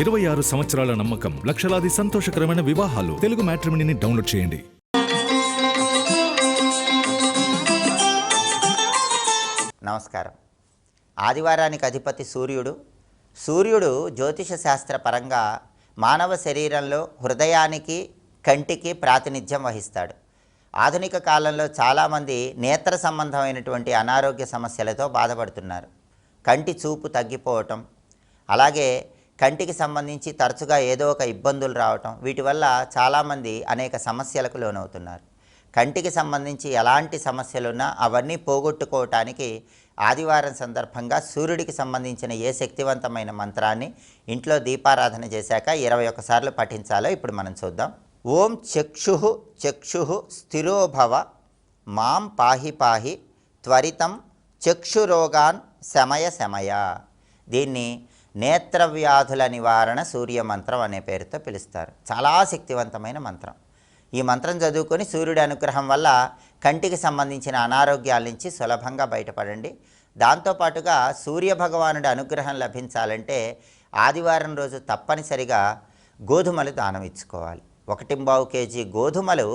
26 సంవత్సరాల నమ్మకం, లక్షలాది సంతోషకరమైన వివాహాలు. తెలుగు మ్యాట్రిమోనీని డౌన్లోడ్ చేయండి. నమస్కారం. ఆదివారానికి అధిపతి సూర్యుడు. సూర్యుడు జ్యోతిష శాస్త్ర పరంగా మానవ శరీరంలో హృదయానికి, కంటికి ప్రాతినిధ్యం వహిస్తాడు. ఆధునిక కాలంలో చాలామంది నేత్ర సంబంధమైనటువంటి అనారోగ్య సమస్యలతో బాధపడుతున్నారు. కంటి చూపు తగ్గిపోవటం, అలాగే కంటికి సంబంధించి తరచుగా ఏదో ఒక ఇబ్బందులు రావటం, వీటి వల్ల చాలామంది అనేక సమస్యలకు లోనవుతున్నారు. కంటికి సంబంధించి ఎలాంటి సమస్యలున్నా అవన్నీ పోగొట్టుకోవటానికి ఆదివారం సందర్భంగా సూర్యుడికి సంబంధించిన ఏ శక్తివంతమైన మంత్రాన్ని ఇంట్లో దీపారాధన చేశాక 21 సార్లు పఠించాలో ఇప్పుడు మనం చూద్దాం. ఓం చక్షు చక్షు స్థిరోభవ మాం పాహి పాహి త్వరితం చక్షురోగాన్ శమయ శమయ. దీన్ని నేత్రవ్యాధుల నివారణ సూర్యమంత్రం అనే పేరుతో పిలుస్తారు. చాలా శక్తివంతమైన మంత్రం. ఈ మంత్రం చదువుకొని సూర్యుడి అనుగ్రహం వల్ల కంటికి సంబంధించిన అనారోగ్యాల నుంచి సులభంగా బయటపడండి. దాంతోపాటుగా సూర్యభగవానుడి అనుగ్రహం లభించాలంటే ఆదివారం రోజు తప్పనిసరిగా గోధుమలు దానం ఇచ్చుకోవాలి. 1.25 కేజీ గోధుమలు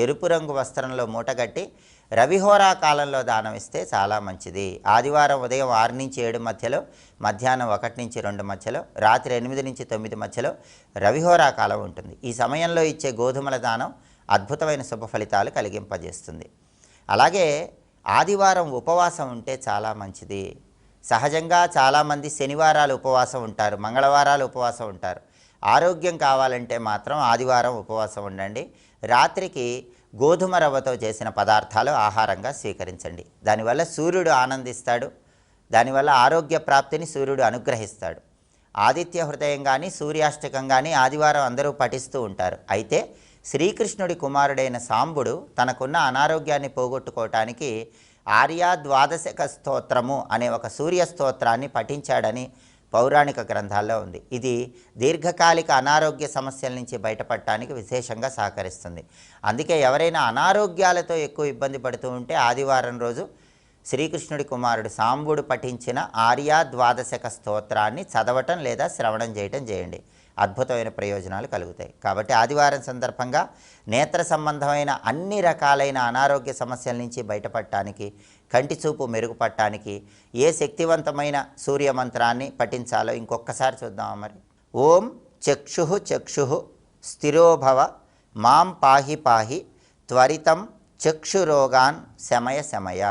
ఎరుపు రంగు వస్త్రంలో మూటగట్టి రవిహోరా కాలంలో దానం ఇస్తే చాలా మంచిది. ఆదివారం ఉదయం 6 నుంచి 7 మధ్యలో, మధ్యాహ్నం 1 నుంచి 2 మధ్యలో, రాత్రి 8 నుంచి 9 మధ్యలో రవిహోరా కాలం ఉంటుంది. ఈ సమయంలో ఇచ్చే గోధుమల దానం అద్భుతమైన శుభ ఫలితాలు కలిగింపజేస్తుంది. అలాగే ఆదివారం ఉపవాసం ఉంటే చాలా మంచిది. సహజంగా చాలామంది శనివారాలు ఉపవాసం ఉంటారు, మంగళవారాలు ఉపవాసం ఉంటారు. ఆరోగ్యం కావాలంటే మాత్రం ఆదివారం ఉపవాసం ఉండండి. రాత్రికి గోధుమ రవ్వతో చేసిన పదార్థాలు ఆహారంగా స్వీకరించండి. దానివల్ల సూర్యుడు ఆనందిస్తాడు. దానివల్ల ఆరోగ్య ప్రాప్తిని సూర్యుడు అనుగ్రహిస్తాడు. ఆదిత్య హృదయం కానీ, సూర్యాష్టకం కానీ ఆదివారం అందరూ పఠిస్తూ ఉంటారు. అయితే శ్రీకృష్ణుడి కుమారుడైన సాంబుడు తనకున్న అనారోగ్యాన్ని పోగొట్టుకోవటానికి ఆర్య ద్వాదశక స్తోత్రము అనే ఒక సూర్య స్తోత్రాన్ని పఠించాడని పౌరాణిక గ్రంథాల్లో ఉంది. ఇది దీర్ఘకాలిక అనారోగ్య సమస్యల నుంచి బయటపడటానికి విశేషంగా సహకరిస్తుంది. అందుకే ఎవరైనా అనారోగ్యాలతో ఎక్కువ ఇబ్బంది పడుతూ ఉంటే ఆదివారం రోజు శ్రీకృష్ణుడి కుమారుడు సాంబుడు పఠించిన ఆర్య ద్వాదశక స్తోత్రాన్ని చదవటం లేదా శ్రవణం చేయటం చేయండి. అద్భుతమైన ప్రయోజనాలు కలుగుతాయి. కాబట్టి ఆదివారం సందర్భంగా నేత్ర సంబంధమైన అన్ని రకాలైన అనారోగ్య సమస్యల నుంచి బయటపడటానికి, కంటి చూపు మెరుగుపడటానికి ఏ శక్తివంతమైన సూర్యమంత్రాన్ని పఠించాలో ఇంకొకసారి చూద్దామా మరి. ఓం చక్షు చక్షు స్థిరోభవ మాం పాహి పాహి త్వరితం చక్షురోగాన్ శమయ శమయ.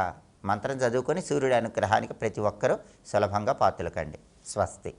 మంత్రం చదువుకొని సూర్యుడి అనుగ్రహానికి ప్రతి ఒక్కరూ సులభంగా పాత్రలు కండి. స్వస్తి.